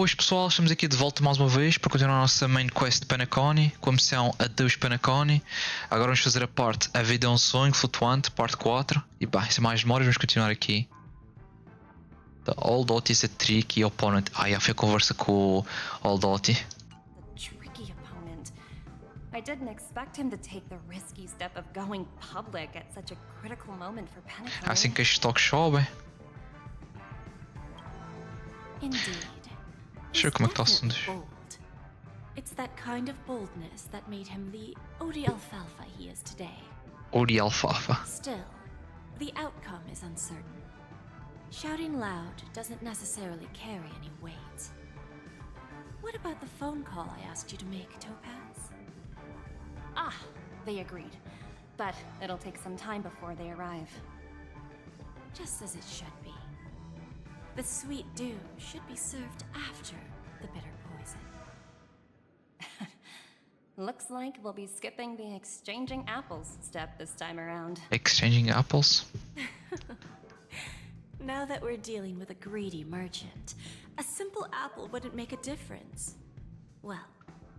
Boas pessoal, estamos aqui de volta mais uma vez para continuar a nossa main quest de Penacony, com a missão Adeus Penacony. Agora vamos fazer a parte A Vida é um Sonho Flutuante, parte 4. E bem, sem mais demora, vamos continuar aqui. The old Oti is a tricky opponent. Já foi a conversa com o old Oti. Tricky opponent. I didn't expect him to take the risky step of going public at such a critical moment for Penacony. Assim que estes toques sobem. Indeed. Deixa eu ver como é que está o som. Bold. It's that kind of boldness that made him the Oti Alfalfa he is today. Oti Alfalfa. Still, the outcome is uncertain. Shouting loud doesn't necessarily carry any weight. What about the phone call I asked you to make, Topaz? Ah, they agreed. But it'll take some time before they arrive. Just as it should be. The sweet dew should be served after the bitter poison. Looks like we'll be skipping the exchanging apples step this time around. Exchanging apples? Now that we're dealing with a greedy merchant, a simple apple wouldn't make a difference. Well,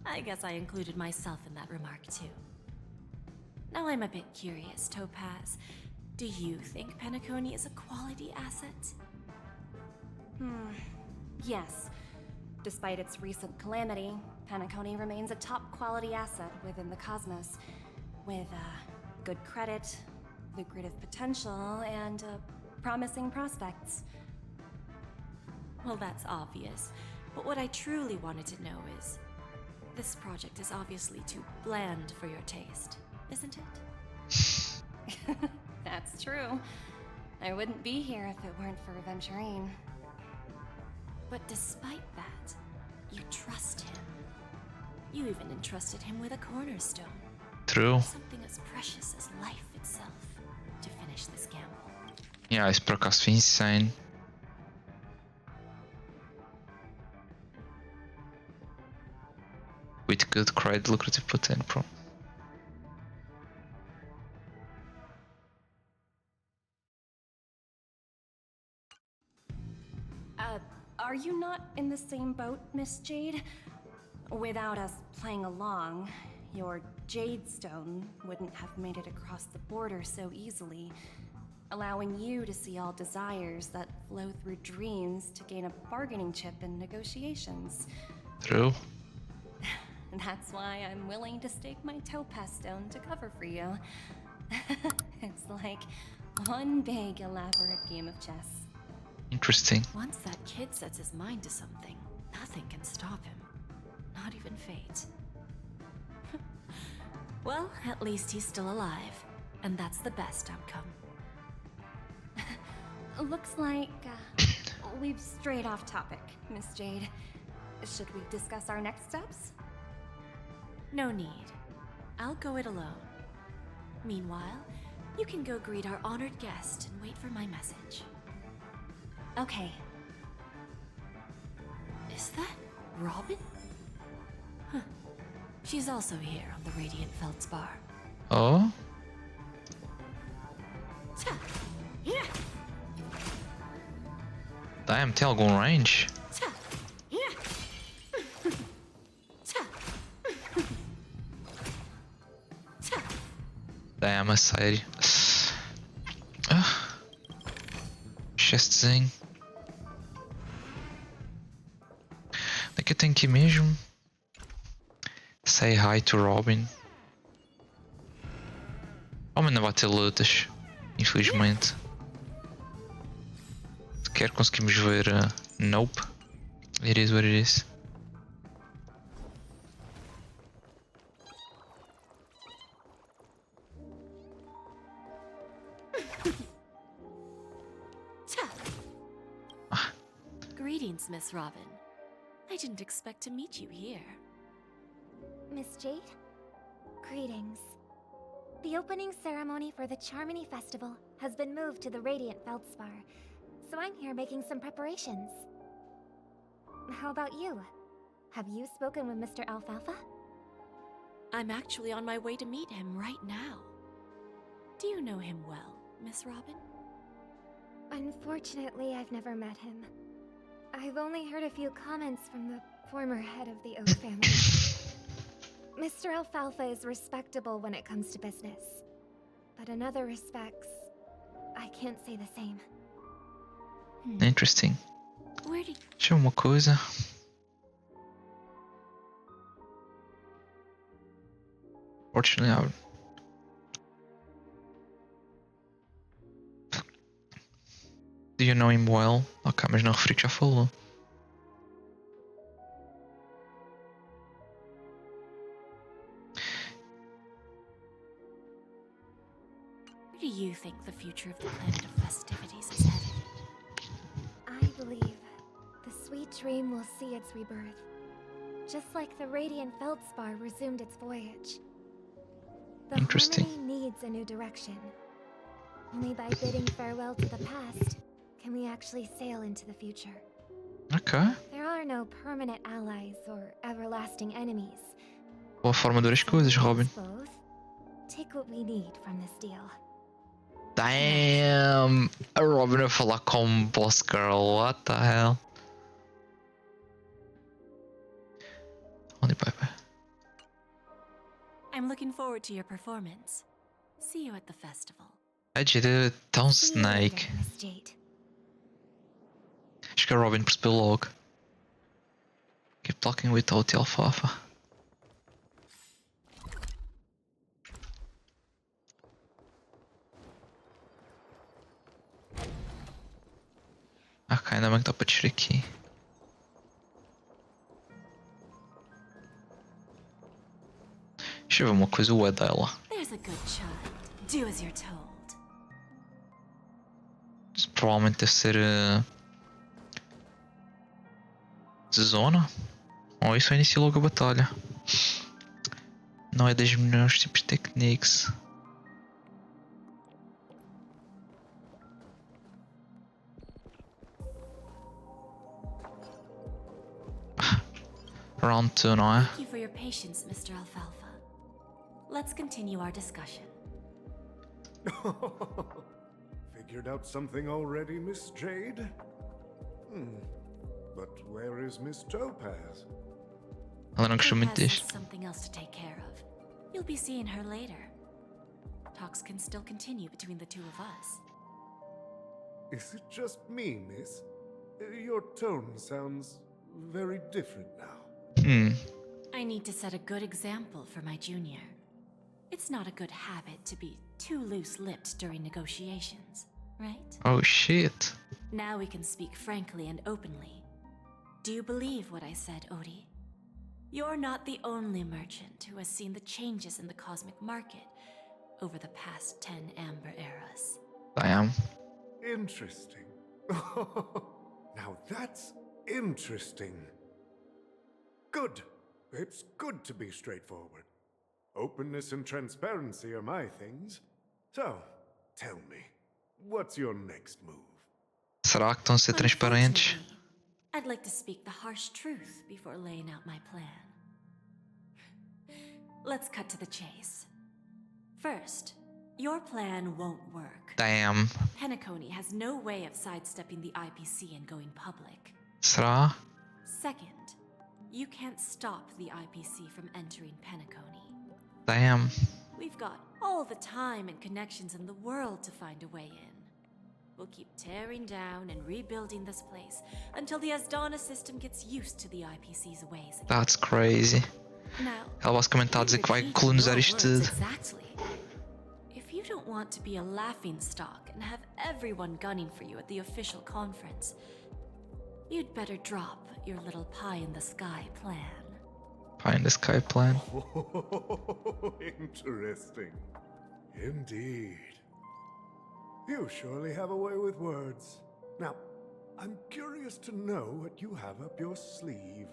I guess I included myself in that remark too. Now I'm a bit curious, Topaz. Do you think Penacony is a quality asset? Yes. Despite its recent calamity, Penacony remains a top-quality asset within the cosmos, with good credit, lucrative potential, and promising prospects. Well, that's obvious, but what I truly wanted to know is, this project is obviously too bland for your taste, isn't it? That's true. I wouldn't be here if it weren't for Aventurine. But despite that, you trust him. You even entrusted him with a cornerstone. True. Something as precious as life itself to finish this gamble. Yeah, isso por acaso foi insane. With good credit, lucrative potential. Are you not in the same boat, Miss Jade? Without us playing along, your Jade Stone wouldn't have made it across the border so easily, allowing you to see all desires that flow through dreams to gain a bargaining chip in negotiations. True. That's why I'm willing to stake my Topaz Stone to cover for you. It's like one big elaborate game of chess. Interesting. Once that kid sets his mind to something, nothing can stop him. Not even fate. Well, at least he's still alive, and that's the best outcome. Looks like we've strayed off topic, Miss Jade. Should we discuss our next steps? No need. I'll go it alone. Meanwhile, you can go greet our honored guest and wait for my message. Okay. Is that Robin? Huh. She's also here on the Radiant Feldspar. Oh? Damn, tem algum range? Damn, a sério. Chestzinho. Onde é que eu tenho que ir mesmo? Say hi to Robin. Robin não vai ter lutas, infelizmente. Sequer conseguimos ver. Nope. It is what it is. Greetings, Miss Robin. I didn't expect to meet you here. Miss Jade? Greetings. The opening ceremony for the Charmony Festival has been moved to the Radiant Feldspar, so I'm here making some preparations. How about you? Have you spoken with Mr. Alfalfa? I'm actually on my way to meet him right now. Do you know him well, Miss Robin? Unfortunately, I've never met him. I've only heard a few comments from the former head of the Oak family. Mr. Alfalfa is respectable when it comes to business. But in other respects, I can't say the same. Interesting. Where did Deixa eu ver uma coisa. Fortunately, do you know him well? Ok, mas não referi que já falou. where do you think the future of the planet of festivities is headed? I believe the sweet dream will see its rebirth, just like the Radiant Feldspar resumed its voyage. The Interesting. harmony needs a new direction. Only by bidding farewell to the past can we actually sail into the future. Ok. There are no permanent allies or everlasting enemies. Boa forma de ver as coisas, Robin. Both. Take what we need from this deal. Damn! A Robin a falar com Boss Girl, what the hell? Onde vai, vai? I'm looking forward to your performance. See you at the festival. A Jade é tão See you later, snake. Miss Jade. Acho que a Robin percebeu logo. Keep talking with Oti Alfalfa. Ok, ainda bem que dá para descer aqui. Deixa eu ver uma coisa, o é dela. There's a good child. Do as you're told. Isso provavelmente deve ser de zona. Ou isso inicia logo a batalha. Não é das melhores tipos de techniques. Round 2, não é? Thank you for your patience, Mr. Alfalfa. Let's continue our discussion. Figured out something already, Miss Jade? But where is Miss Topaz? Ela não gostou muito Topaz has disto. something else to take care of. You'll be seeing her later. Talks can still continue between the two of us. Is it just me, miss? Your tone sounds very different now. I need to set a good example for my junior. It's not a good habit to be too loose-lipped during negotiations, right? Oh shit. Now we can speak frankly and openly. Do you believe what I said, Oti? You're not the only merchant who has seen the changes in the cosmic market over the past 10 Amber eras. Damn. Interesting. Now that's interesting. Good. It's good to be straightforward. Openness and transparency are my things. So, tell me, what's your next move? Será que estão a ser transparentes? Unfortunately, I'd like to speak the harsh truth before laying out my plan. Let's cut to the chase. First, your plan won't work. Damn. Penacony has no way of sidestepping the IPC and going public. Será? Second, you can't stop the IPC from entering Penacony. Damn. We've got all the time and connections in the world to find a way in. We'll keep tearing down and rebuilding this place until the Asdana system gets used to the IPC's ways again. That's crazy. Now, Ela basicamente está a dizer que vai repeat colonizar your isto words tudo. exactly. If you don't want to be a laughing stock and have everyone gunning for you at the official conference, you'd better drop your little pie-in-the-sky plan. Pie in the sky plan. Interesting. Indeed. You surely have a way with words. Now, I'm curious to know what you have up your sleeve.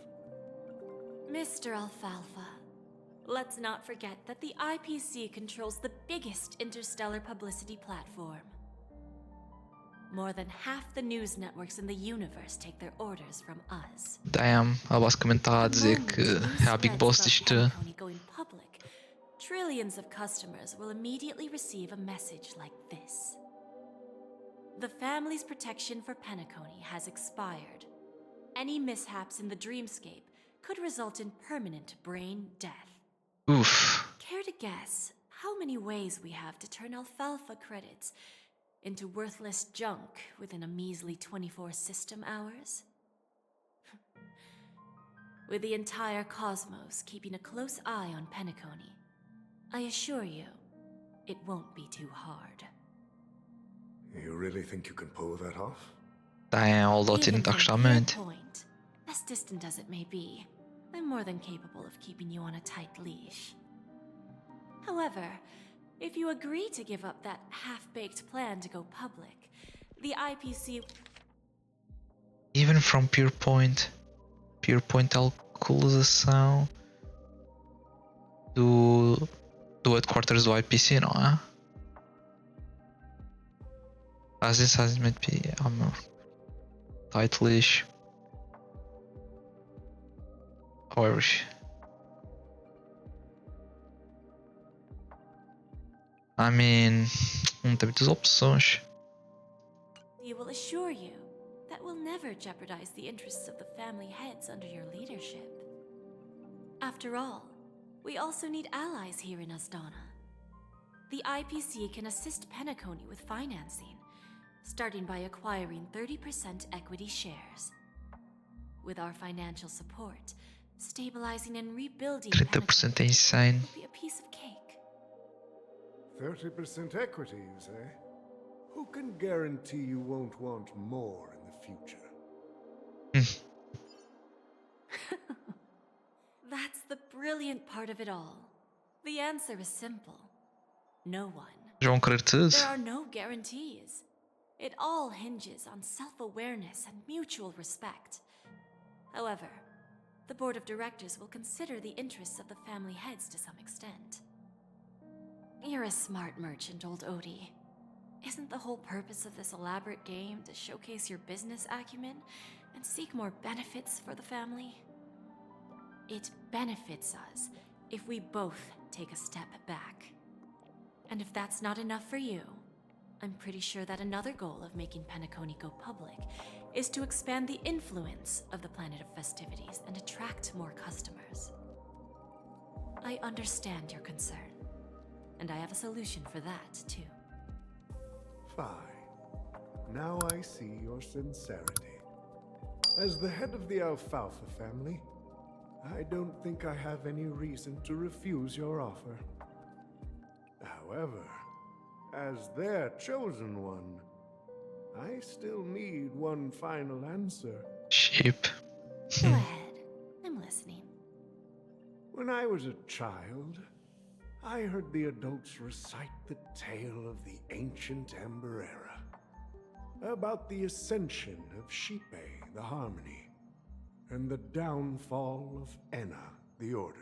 Mr. Alfalfa, let's not forget that the IPC controls the biggest interstellar publicity platform. More than half the news networks in the universe take their orders from us. Damn. Ela basicamente está a dizer que é a Big Boss disto tudo. Going public, trillions of customers will immediately receive a message like this. The family's protection for Penacony has expired. Any mishaps in the dreamscape could result in permanent brain death. Oof. Care to guess how many ways we have to turn alfalfa credits into worthless junk within a measly 24 system hours? With the entire cosmos keeping a close eye on Penacony, I assure you, it won't be too hard. You really think you can pull that off? Damn, o Oti não Even tá a gostar from muito. Point, as distant as it may be, I'm more than capable of keeping you on a tight leash. However, if you agree to give up that half-baked plan to go public, the IPC... Even from Pure Point alcoolização do headquarters do IPC, não é? Às vezes might be tight leash. However, I mean, não tem muitas opções. We will assure you that we'll never jeopardize the interests of the family heads under your leadership. After all, we also need allies here in Asdana. The IPC can assist Penacony with financing, starting by acquiring 30% equity shares. With our financial support, stabilizing and rebuilding 30% é insane. will be a piece of cake. 30% equity, you say? Who can guarantee you won't want more in the future? That's the brilliant part of it all. The answer is simple. No one. Já vão querer tudo. There are no guarantees. It all hinges on self-awareness and mutual respect. However, the board of directors will consider the interests of the family heads to some extent. You're a smart merchant, old Oti. Isn't the whole purpose of this elaborate game to showcase your business acumen and seek more benefits for the family? It benefits us if we both take a step back. And if that's not enough for you, I'm pretty sure that another goal of making Penacony go public is to expand the influence of the Planet of Festivities and attract more customers. I understand your concern, and I have a solution for that, too. Fine. Now I see your sincerity. As the head of the Alfalfa family, I don't think I have any reason to refuse your offer. However, as their chosen one, I still need one final answer. Sheep. Go ahead. I'm listening. When I was a child, I heard the adults recite the tale of the ancient Ember Era, about the ascension of Shipe, the Harmony, and the downfall of Enna, the Order.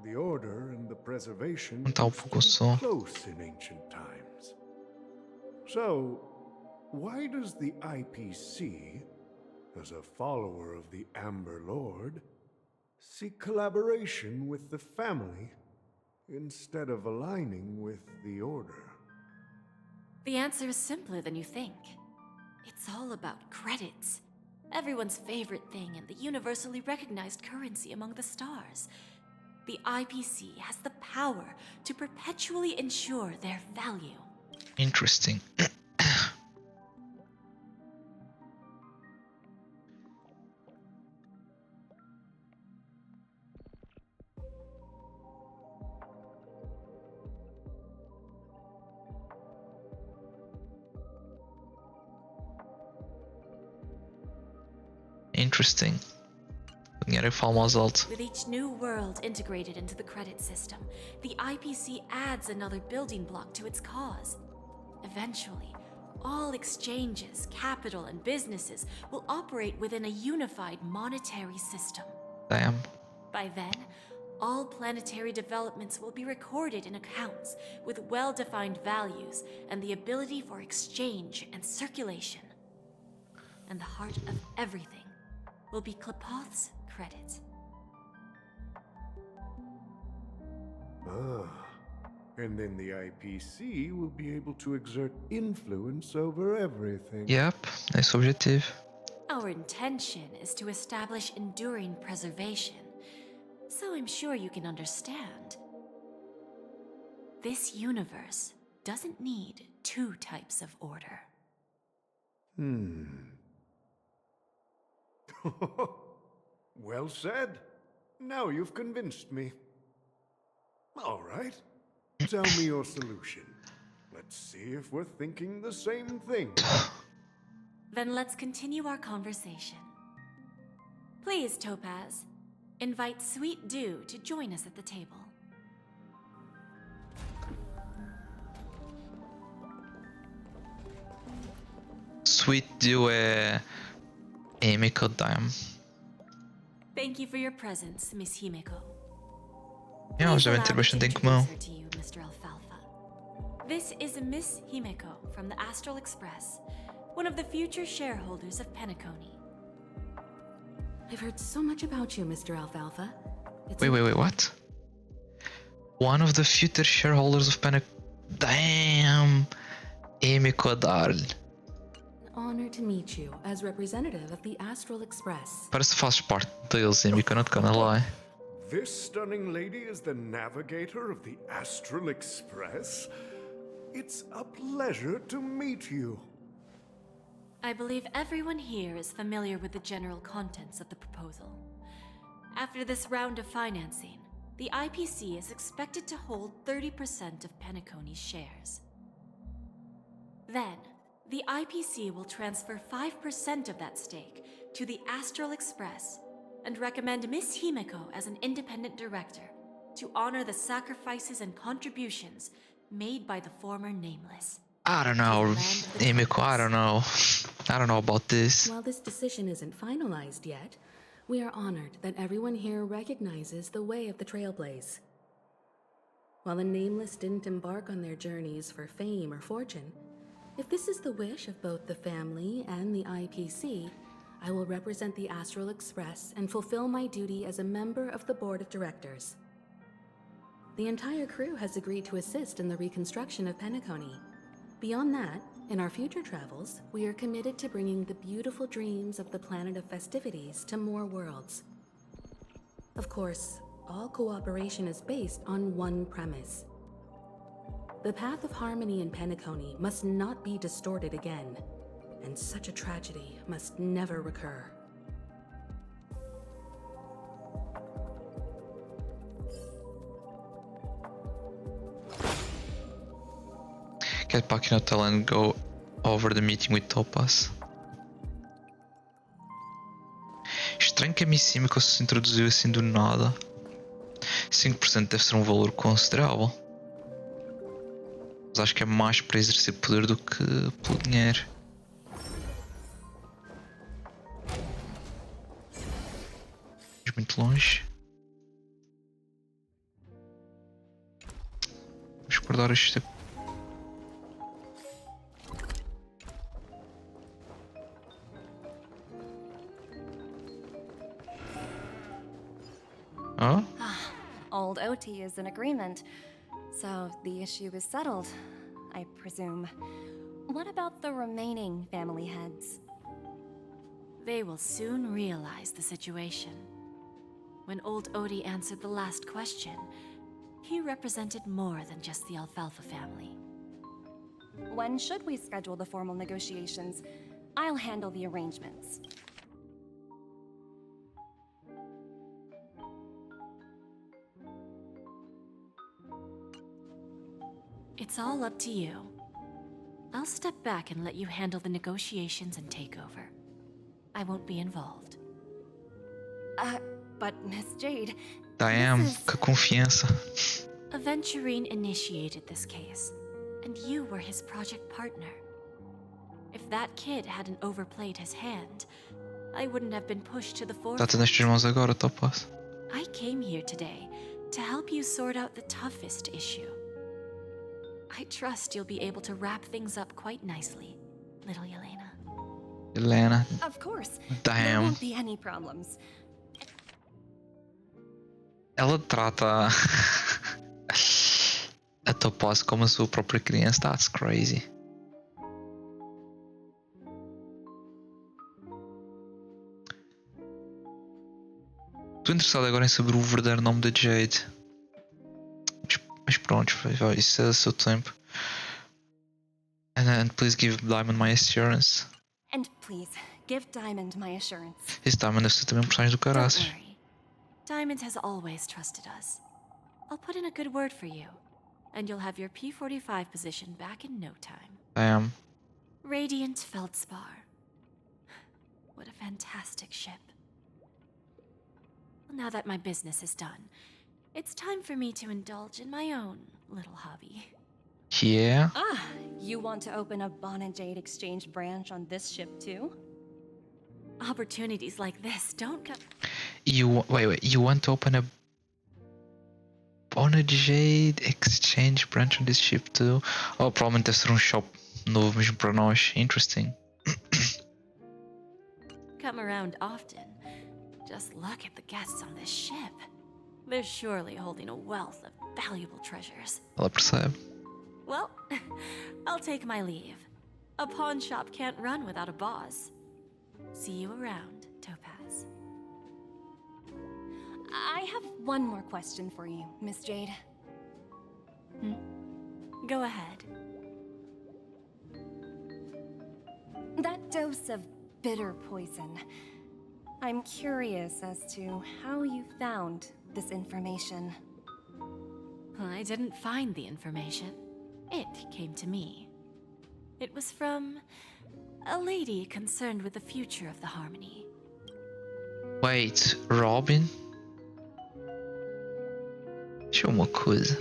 The Order and the Preservation Não tá um pouco só. close in ancient times. So, why does the IPC, as a follower of the Amber Lord, seek collaboration with the family instead of aligning with the Order? The answer is simpler than you think. It's all about credits. Everyone's favorite thing and the universally recognized currency among the stars. The IPC has the power to perpetually ensure their value. Interesting. Interesting. O dinheiro fala mais alto. With each new world integrated into the credit system, the IPC adds another building block to its cause. Eventually, all exchanges, capital, and businesses will operate within a unified monetary system. Damn. By then, all planetary developments will be recorded in accounts with well-defined values and the ability for exchange and circulation. And the heart of everything will be Klepoth's credit. Ah, and then the IPC will be able to exert influence over everything. Yep, é esse o objetivo. Our intention is to establish enduring preservation, so I'm sure you can understand. This universe doesn't need two types of order. Well said. Now you've convinced me. All right. Tell me your solution. Let's see if we're thinking the same thing. Then let's continue our conversation. Please, Topaz, invite Sweet Dew to join us at the table. Sweet Dew é Himeko Dime. Thank you for your presence, Miss Himeko. Eles Please devem allow ter me to bastante em introduce comum. her to you, Mr. Alfalfa. This is Miss Himeko from the Astral Express, one of the future shareholders of Penacony. I've heard so much about you, Mr. Alfalfa. Wait, what? One of the future shareholders of Penacony. Damn! Himeko Darl. Honor to meet you as representative of the Astral Express. Parece que fazes parte deles, Himeko, not gonna lie. This stunning lady is the navigator of the Astral Express? It's a pleasure to meet you. I believe everyone here is familiar with the general contents of the proposal. After this round of financing, the IPC is expected to hold 30% of Penacony's shares. Then, the IPC will transfer 5% of that stake to the Astral Express and recommend Miss Himeko as an independent director to honor the sacrifices and contributions made by the former Nameless. I don't know, Himeko, I don't know. I don't know about this. While this decision isn't finalized yet, we are honored that everyone here recognizes the way of the Trailblaze. While the Nameless didn't embark on their journeys for fame or fortune, if this is the wish of both the family and the IPC, I will represent the Astral Express and fulfill my duty as a member of the board of directors. The entire crew has agreed to assist in the reconstruction of Penacony. Beyond that, in our future travels, we are committed to bringing the beautiful dreams of the planet of festivities to more worlds. Of course, all cooperation is based on one premise. The path of harmony in Penacony must not be distorted again, and such a tragedy must never recur. Get back in hotel and go over the meeting with Topaz. Estranho que a Miss Himeko se introduziu assim do nada. 5% deve ser um valor considerável. Mas acho que é mais para exercer poder do que pelo dinheiro. Muito longe. Vamos guardar isto. Oh? Old Oti is in agreement, so the issue is settled, I presume. What about the remaining family heads? They will soon realize the situation. When old Oti answered the last question, he represented more than just the Alfalfa family. When should we schedule the formal negotiations? I'll handle the arrangements. It's all up to you. I'll step back and let you handle the negotiations and takeover. I won't be involved. But Miss Jade... Damn, que confiança. Aventurine initiated this case, and you were his project partner. If that kid hadn't overplayed his hand, I wouldn't have been pushed to the forefront. Dá-te nestas mãos agora, Topaz. I came here today to help you sort out the toughest issue. I trust you'll be able to wrap things up quite nicely, little Yelena. Helena. Of course. There Damn. won't be any problems. Ela trata a Topaz como a sua própria criança. That's crazy. Estou interessado agora em saber o verdadeiro nome da Jade. Mas pronto, isso é o seu tempo. And please give Diamond my assurance. And please, give Diamond my assurance. Esse Diamond deve ser também um personagem do Don't caraças. worry. Diamond has always trusted us. I'll put in a good word for you, and you'll have your P-45 position back in no time. Radiant Feldspar. What a fantastic ship. Well, now that my business is done, it's time for me to indulge in my own little hobby. Yeah. Ah, you want to open a Bon and Jade exchange branch on this ship too? Opportunities like this don't come. Wait. You want to open a Bon and Jade exchange branch on this ship too? Oh, provavelmente deve ser um shop novo mesmo para nós. Interesting. Come around often. Just look at the guests on this ship. They're surely holding a wealth of valuable treasures. Ela percebe. Well, I'll take my leave. A pawn shop can't run without a boss. See you around, Topaz. I have one more question for you, Miss Jade. Go ahead. That dose of bitter poison. I'm curious as to how you found this information. I didn't find the information. It came to me. It was from a lady concerned with the future of the Harmony. Wait, Robin? Deixa eu uma coisa.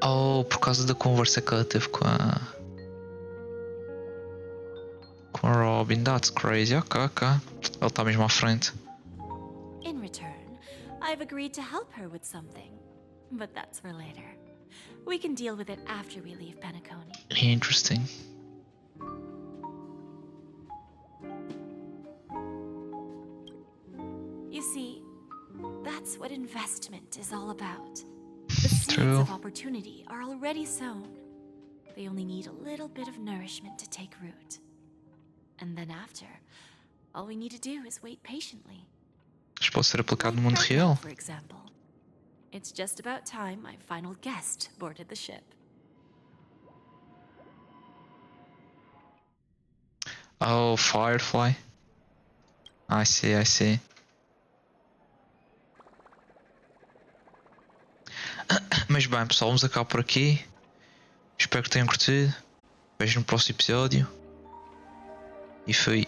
Oh, por causa da conversa que ela teve com a Robin, that's crazy. Ok. Ela está mesmo à frente. In return, I've agreed to help her with something. But that's for later. We can deal with it after we leave Penacony. Interesting. You see, that's what investment is all about. The seeds True. of opportunity are already sown. They only need a little bit of nourishment to take root. And then after, all we need to do is wait patiently. Isto pode ser aplicado no Like mundo right real. now, for example. It's just about time my final guest boarded the ship. Oh, Firefly. I see. Mas bem, pessoal, vamos acabar por aqui. Espero que tenham curtido. Vejo no próximo episódio. E fui.